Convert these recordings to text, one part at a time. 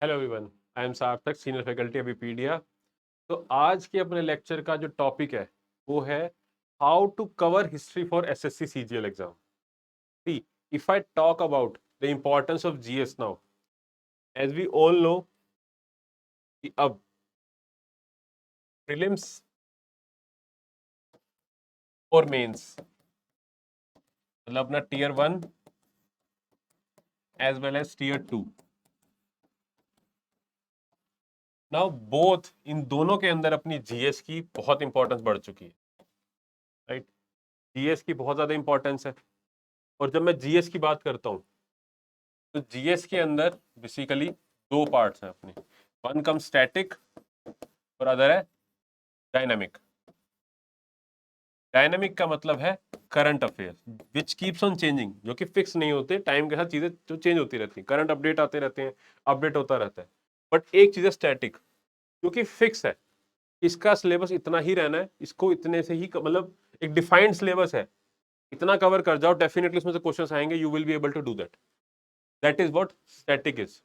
Hello everyone, I am सार्थक, senior faculty Abhipedia. तो आज के अपने लेक्चर का जो टॉपिक है वो है how to cover history for SSC CGL exam. See, if I talk about the importance of GS now, as we all know कि अब प्रीलिम्स और मेंस मतलब अपना tier 1 as well as tier 2, now both इन दोनों के अंदर अपनी जीएस की बहुत इंपॉर्टेंस बढ़ चुकी है। राइट, जीएस की बहुत ज्यादा इंपॉर्टेंस है। और जब मैं जीएस की बात करता हूँ तो जीएस के अंदर बेसिकली दो पार्ट्स हैं अपने, वन कम स्टैटिक और अदर है डायनामिक। डायनामिक का मतलब है current affair which keeps on changing, जो कि फिक्स नहीं होते, टाइम के साथ चीजें जो चेंज होती रहती हैं, करंट अपडेट आते रहते हैं, अपडेट होता रहता है। बट एक चीज है स्टैटिक जो कि फिक्स है, इसका सिलेबस इतना ही रहना है, इसको इतने से ही मतलब एक डिफाइंड सिलेबस है, इतना कवर कर जाओ, डेफिनेटली उसमें से क्वेश्चंस आएंगे, you will be able to do that. That is what static is.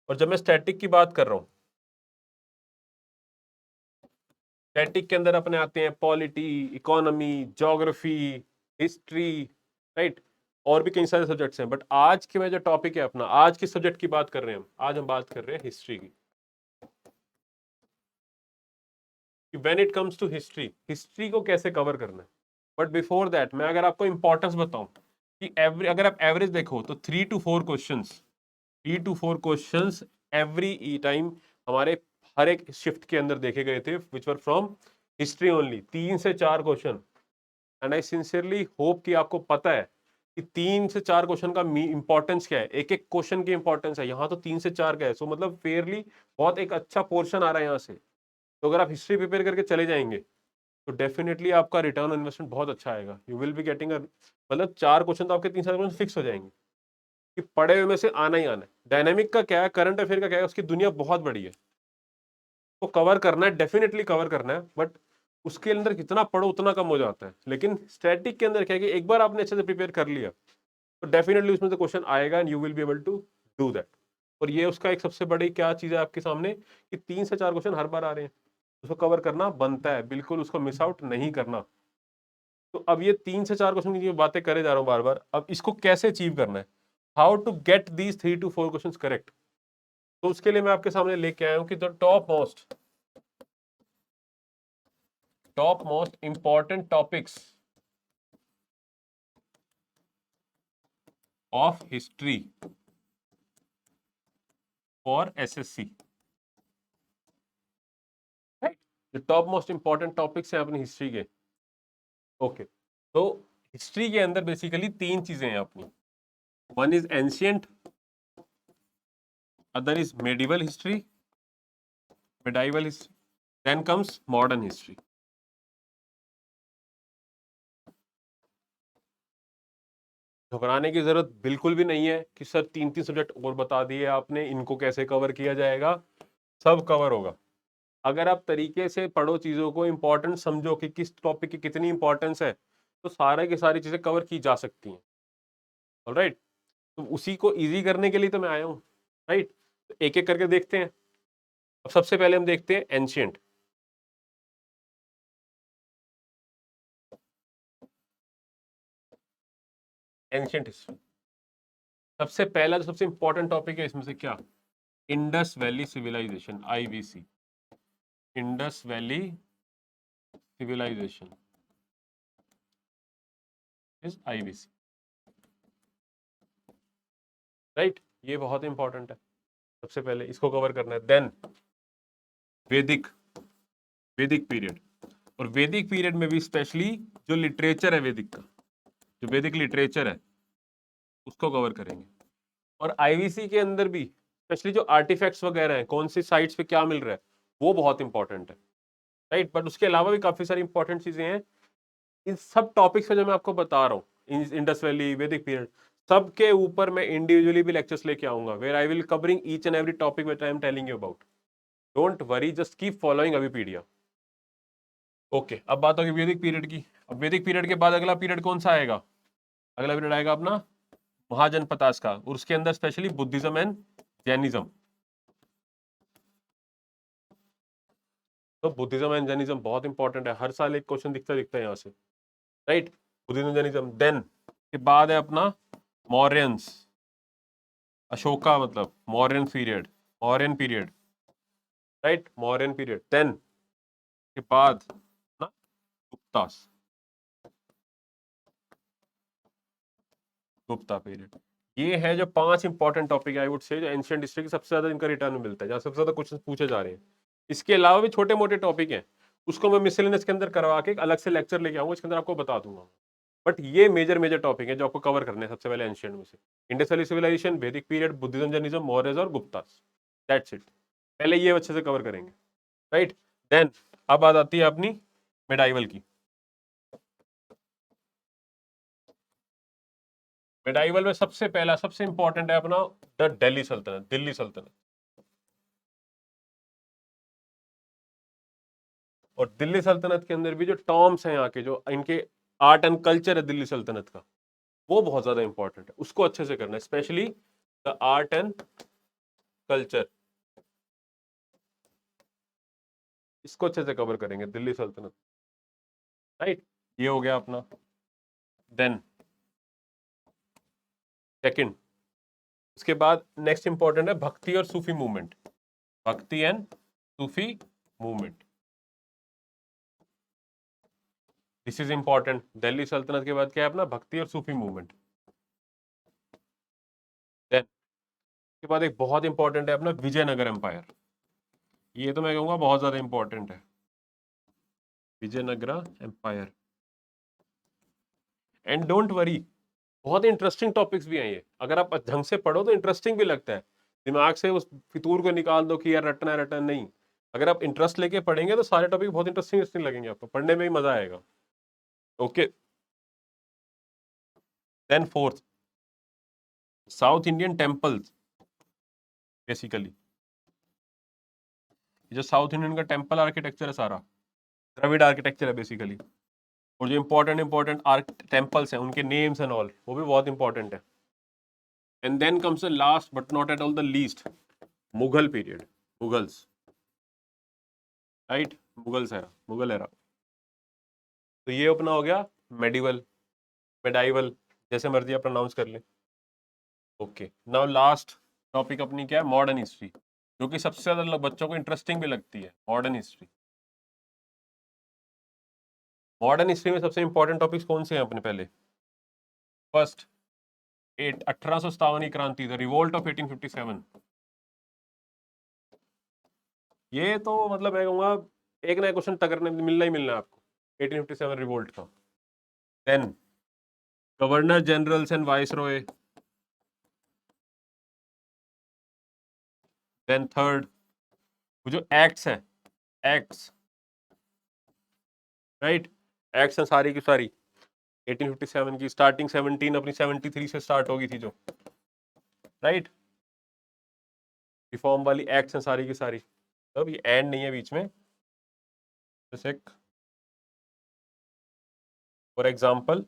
और जब मैं स्टैटिक की बात कर रहा हूं, स्टैटिक के अंदर अपने आते हैं polity, economy, geography, history, right, और भी कई सारे सब्जेक्ट्स हैं। बट आज के में जो टॉपिक है अपना, आज किस सब्जेक्ट की बात कर रहे हैं हम? आज हम बात कर रहे हैं हिस्ट्री की। When it comes to history, history को कैसे कवर करना है। बट बिफोर दैट मैं अगर आपको इंपॉर्टेंस बताऊं कि अगर आप एवरेज देखो तो 3 to 4 क्वेश्चंस एवरी टाइम हमारे हर एक शिफ्ट के अंदर देखे गए थे, विच वर फ्रॉम हिस्ट्री ओनली। 3 से 4 question. And I sincerely hope कि आपको पता है कि 3 से 4 क्वेश्चन का इंपॉर्टेंस क्या है, एक एक क्वेश्चन की इंपॉर्टेंस है। यहाँ तो 3 से 4 का है, सो मतलब फेयरली बहुत एक अच्छा पोर्शन आ रहा है यहाँ से। तो अगर आप हिस्ट्री प्रिपेयर करके चले जाएंगे तो डेफिनेटली आपका रिटर्न ऑन इन्वेस्टमेंट बहुत अच्छा आएगा। यू विल बी गेटिंग मतलब 4 क्वेश्चन तो आपके 3 से 4 क्वेश्चन फिक्स हो जाएंगे कि पढ़े हुए में से आना ही आना है। डायनेमिक का क्या है, करंट अफेयर का क्या है, उसकी दुनिया बहुत बड़ी है, तो कवर करना है, डेफिनेटली कवर करना है। बट उसके अंदर कितना पढ़ो उतना कम हो जाता है। लेकिन स्टैटिक के अंदर क्या है कि एक बार आपने अच्छे से प्रिपेयर कर लिया तो डेफिनेटली उसमें से क्वेश्चन आएगा and you will be able to do that. और ये उसका एक सबसे बड़ी क्या चीज है आपके सामने कि 3 से 4 क्वेश्चन हर बार आ रहे हैं, उसको कवर करना बनता है, बिल्कुल उसको मिस आउट नहीं करना। तो अब ये 3 से 4 क्वेश्चन की बातें करे जा रहा हूं बार बार, अब इसको कैसे अचीव करना है, how to get these 3 to 4 question correct. तो उसके लिए मैं आपके सामने लेके आया हूं कि the top most important topics of history for SSC. जो टॉप मोस्ट इंपॉर्टेंट टॉपिक्स हैं अपनी हिस्ट्री के। ओके, तो हिस्ट्री के अंदर बेसिकली 3 चीजें हैं अपनी, one is ancient, other is medieval history, medieval history, then comes modern history. घबराने की जरूरत बिल्कुल भी नहीं है कि सर 3 3 सब्जेक्ट और बता दिए आपने, इनको कैसे कवर किया जाएगा। सब कवर होगा अगर आप तरीके से पढ़ो, चीजों को इंपॉर्टेंट समझो कि किस टॉपिक की कितनी इंपॉर्टेंस है, तो सारे की सारी चीजें कवर की जा सकती हैं। ऑलराइट, तो उसी को इजी करने के लिए तो मैं आया हूँ। राइट, तो एक एक करके देखते हैं। अब सबसे पहले हम देखते हैं एंशियंट। एंशियंट हिस्ट्री सबसे पहला जो सबसे इंपॉर्टेंट टॉपिक है इसमें से क्या, Indus valley civilisation, IVC, Indus valley civilisation is IVC. Right, ये बहुत इंपॉर्टेंट है, सबसे पहले इसको कवर करना है। देन वैदिक, वैदिक पीरियड, और वैदिक पीरियड में भी स्पेशली जो लिटरेचर है वैदिक का, जो वैदिक लिटरेचर है उसको कवर करेंगे। और आईवीसी के अंदर भी स्पेशली जो आर्टिफैक्ट्स वगैरह हैं, कौन सी साइट्स पे क्या मिल रहा है, वो बहुत इंपॉर्टेंट है। राइट, बट उसके अलावा भी काफी सारी इंपॉर्टेंट चीजें हैं। इन सब टॉपिक्स में जो मैं आपको बता रहा हूँ, इंडस वैली, वैदिक पीरियड, सबके ऊपर मैं इंडिविजुअली भी लेक्चर्स लेके आऊंगा, where I will covering each and every topic which I am telling you about. Don't worry, just keep following Avipedia. Okay, अब बात होगी वैदिक पीरियड की। अब वैदिक पीरियड के बाद अगला पीरियड कौन सा आएगा, अगला पीरियड आएगा अपना महाजनपदास का, और उसके अंदर स्पेशली बुद्धिज्म एंड जैनिज्म। तो बुद्धिज्म एंड जैनिज्म बहुत इंपॉर्टेंट है, हर साल एक क्वेश्चन दिखता है यहाँ से, राइट। बुद्धिज्म जैनिज्म, देन के बाद है अपना मौर्यंस, अशोका मतलब Mauryan period, Mauryan period, right, Mauryan period. Then के बाद ना गुप्तास, गुप्ता पीरियड। ये है जो 5 important topic I would say जो एंशिएंट हिस्ट्री की सबसे ज्यादा इनका रिटर्न मिलता है, जहाँ सबसे ज्यादा क्वेश्चन पूछे जा रहे हैं। इसके अलावा भी छोटे मोटे टॉपिक हैं, उसको मैं मिसलेनियस के अंदर करवा के अलग से लेक्चर लेके आऊंगा, इसके अंदर आपको बता दूंगा। बट ये मेजर मेजर टॉपिक है जो आपको कवर करने हैं सबसे पहले एंशिएंट में से। इंडस वैली सिविलाइजेशन, वैदिक पीरियड, बुद्धिज्म, जैनिज्म, मौर्यज और गुप्तास, दैट्स इट। पहले ये अच्छे से कवर करेंगे, राइट। देन अब बात आती है अपनी मेडाइवल की। मेडाइवल में सबसे पहला सबसे इंपॉर्टेंट है अपना द दिल्ली सल्तनत, दिल्ली सल्तनत। और दिल्ली सल्तनत के अंदर भी जो टर्म्स हैं यहाँ के, जो इनके आर्ट एंड कल्चर है दिल्ली सल्तनत का, वो बहुत ज्यादा इंपॉर्टेंट है, उसको अच्छे से करना है, specially the art and culture, इसको अच्छे से कवर करेंगे दिल्ली सल्तनत, राइट। ये हो गया अपना। देन सेकंड, उसके बाद नेक्स्ट इंपॉर्टेंट है भक्ति और सूफी मूवमेंट, भक्ति and Sufi movement, this is important. Delhi सल्तनत के बाद क्या है अपना भक्ति और सूफी मूवमेंट। देन के बाद एक बहुत इंपॉर्टेंट है अपना विजयनगर एम्पायर, ये तो मैं कहूंगा बहुत ज्यादा इंपॉर्टेंट है, Vijayanagara empire. And don't worry, बहुत इंटरेस्टिंग टॉपिक्स भी हैं ये, अगर आप ढंग से पढ़ो तो इंटरेस्टिंग भी लगता है, दिमाग से उस फितूर को निकाल दो कि यार रटना है रटना नहीं। अगर आप इंटरेस्ट लेके पढ़ेंगे तो सारे टॉपिक बहुत इंटरेस्टिंग लगेंगे, आपको पढ़ने में ही मजा आएगा। Okay, then fourth, south Indian temples. Basically जो साउथ इंडियन का टेम्पल आर्किटेक्चर है सारा द्रविड़ आर्किटेक्चर है बेसिकली, और जो इंपॉर्टेंट इंपॉर्टेंट आर्क टेम्पल्स हैं उनके नेम्स एंड ऑल वो भी बहुत इंपॉर्टेंट है। And then comes the last but not at all the least, Mughal period, Mughals, right, Mughals era, Mughal era. तो ये अपना हो गया मेडिवल, मेडाइवल, जैसे मर्जी आप प्रोनाउंस कर लें। ओके, नाउ लास्ट टॉपिक अपनी क्या है, मॉडर्न हिस्ट्री, जो कि सबसे ज्यादा बच्चों को इंटरेस्टिंग भी लगती है। मॉडर्न हिस्ट्री, मॉडर्न हिस्ट्री में सबसे इंपॉर्टेंट टॉपिक्स कौन से हैं अपने पहले। फर्स्ट, 1857 की क्रांति, द रिवोल्ट ऑफ 1857। ये तो मतलब मैं कहूंगा एक नया क्वेश्चन टकरने मिलना ही मिलना है आपको, 1857 रिवोल्ट का। Then governor generals and viceroy. Then third, जो एक्ट्स हैं, एक्ट्स, राइट, एक्ट्स हैं सारी की सारी 1857 की, स्टार्टिंग 17 अपनी 73 से स्टार्ट होगी थी जो, राइट, रिफॉर्म वाली एक्ट्स हैं सारी की सारी। अब ये एंड नहीं है बीच में, जैसे फॉर एग्जांपल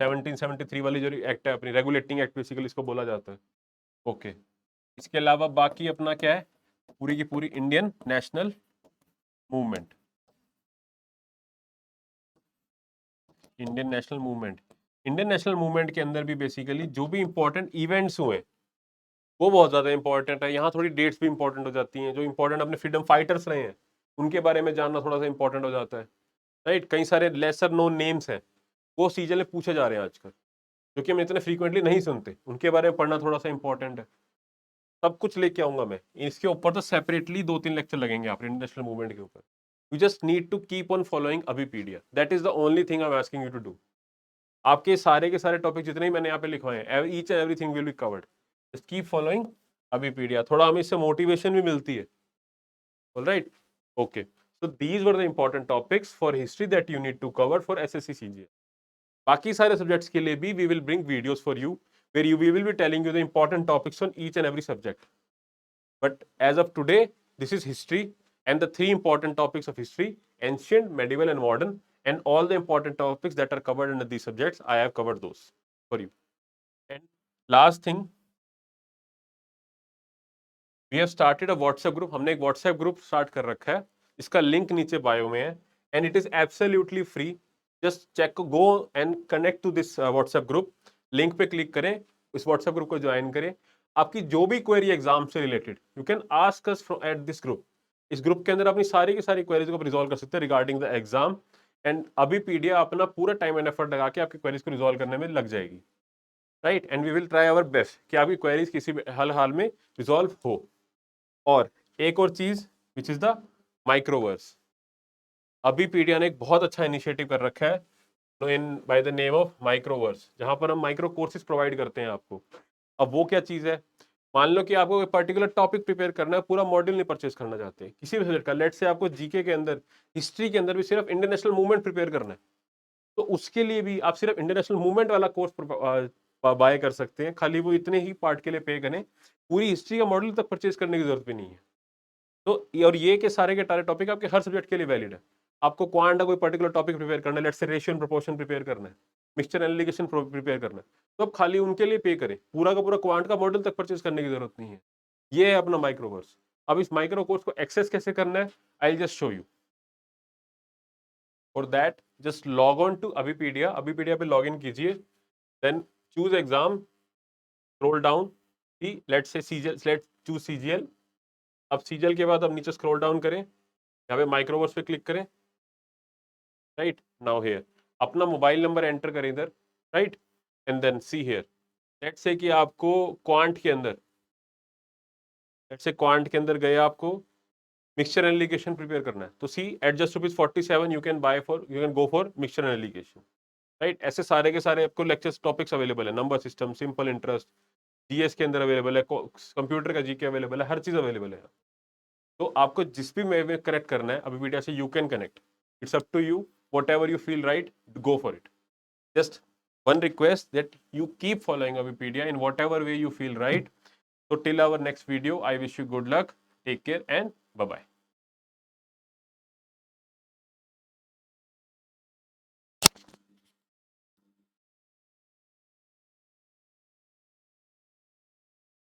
1773 वाली जो एक्ट है अपनी, रेगुलेटिंग एक्ट बेसिकली इसको बोला जाता है। ओके, इसके अलावा बाकी अपना क्या है, पूरी की पूरी Indian national movement, Indian national movement. Indian national movement के अंदर भी बेसिकली जो भी इंपॉर्टेंट इवेंट्स हुए वो बहुत ज्यादा इंपॉर्टेंट है। यहाँ थोड़ी डेट्स भी इंपॉर्टेंट हो जाती हैं, जो इंपॉर्टेंट अपने फ्रीडम फाइटर्स रहे हैं उनके बारे में जानना थोड़ा सा इंपॉर्टेंट हो जाता है, राइट। कई सारे लेसर नोन नेम्स हैं वो सीजन में पूछे जा रहे हैं आजकल, जो कि हम इतने फ्रीक्वेंटली नहीं सुनते, उनके बारे में पढ़ना थोड़ा सा इंपॉर्टेंट है। सब कुछ लेके आऊंगा मैं इसके ऊपर, तो सेपरेटली 2-3 लेक्चर लगेंगे आप इंटरनेशनल मूवमेंट के ऊपर। You just need to keep on following Abhipedia, that is the only thing I am asking you to do. आपके सारे के सारे टॉपिक जितने ही मैंने यहाँ पे लिखवाए हैं, each and everything will be covered, just keep following Abhipedia, थोड़ा हमें इससे मोटिवेशन भी मिलती है। Alright, okay, so these were the important topics for history that you need to cover for SSC CGL. बाकी सारे सब्जेक्ट्स के लिए भी we will bring videos for you where we will be telling you the important topics on each and every subject. But as of today, this is history and the 3 important topics of history: ancient, medieval and modern, and all the important topics that are covered under these subjects, I have covered those for you. And last thing, we have started a WhatsApp group, हमने एक WhatsApp group start कर रखा है, इसका link नीचे bio में है, and it is absolutely free. Just check, go and connect to this WhatsApp group, link पे क्लिक करें, इस व्हाट्सएप ग्रुप को ज्वाइन करें। आपकी जो भी क्वेरी एग्जाम से related, you can ask us at this group. इस ग्रुप के अंदर अपनी सारी की सारी क्वेरीज को रिजॉल्व कर सकते हैं रिगार्डिंग द एग्जाम, एंड अभी पीडीएफ अपना पूरा टाइम एंड एफर्ट लगा के आपकी क्वेरीज को रिजॉल्व करने में लग जाएगी, right. And we will try our best कि आपकी क्वेरीज किसी भी हाल में रिजॉल्व हो। और एक और चीज विच इज द माइक्रोवर्स, अभी पीडिया ने एक बहुत अच्छा इनिशिएटिव कर रखा है in by the name of Microverse, जहां पर हम माइक्रो कोर्सेज प्रोवाइड करते हैं आपको। अब वो क्या चीज है, मान लो कि आपको एक पर्टिकुलर टॉपिक प्रिपेयर करना है, पूरा मॉड्यूल नहीं परचेज करना चाहते किसी भी सब्जेक्ट का, लेट से आपको जीके के अंदर, हिस्ट्री के अंदर भी सिर्फ इंटरनेशनल मूवमेंट प्रिपेयर करना है, तो उसके लिए भी आप सिर्फ इंटरनेशनल मूवमेंट वाला कोर्स बाय कर सकते हैं, खाली वो इतने ही पार्ट के लिए पे करें, पूरी हिस्ट्री का मॉड्यूल तक परचेज करने की जरूरत भी नहीं है। तो और ये के सारे के सारे टॉपिक आपके हर सब्जेक्ट के लिए वैलिड है। आपको क्वांट का कोई पर्टिकुलर टॉपिक प्रिपेयर करना है, let's say ratio and proportion prepare करना है, मिक्सचर एनालिसिस प्रिपेयर करना है, तो आप खाली उनके लिए पे करें, पूरा का पूरा क्वांट का मॉडल तक परचेज करने की जरूरत नहीं है। ये है अपना माइक्रो कोर्स। अब इस माइक्रो कोर्स को एक्सेस कैसे करना है, I just show you. For that just log on to Abhipedia, Abhipedia पे लॉग इन कीजिए, then choose exam, scroll down, let's say CGL, let's choose CGL. अब सीजीएल के बाद अब नीचे स्क्रॉल डाउन करें, यहाँ पे माइक्रोवर्स पे क्लिक करें, राइट नाउ हियर अपना मोबाइल नंबर एंटर करें इधर, right, and then see here, let's say कि आपको क्वांट के अंदर, लेट्स से क्वांट के अंदर गए, आपको मिक्सचर एनालिसिस प्रिपेयर करना है, तो see at just ₹47 you can buy for, you can go for mixture analysis, right. ऐसे सारे के सारे आपको लेक्चर्स टॉपिक्स अवेलेबल है, number system, simple interest, GS के अंदर अवेलेबल है, कंप्यूटर का जीके अवेलेबल है, हर चीज अवेलेबल है। तो आपको जिस भी में कनेक्ट करना है अभिपीडिया से, you can connect, it's up to you, whatever you feel right, go for it. Just one request that you keep following Avipedia in whatever way you feel right. So till our next video, I wish you good luck, take care, and bye bye.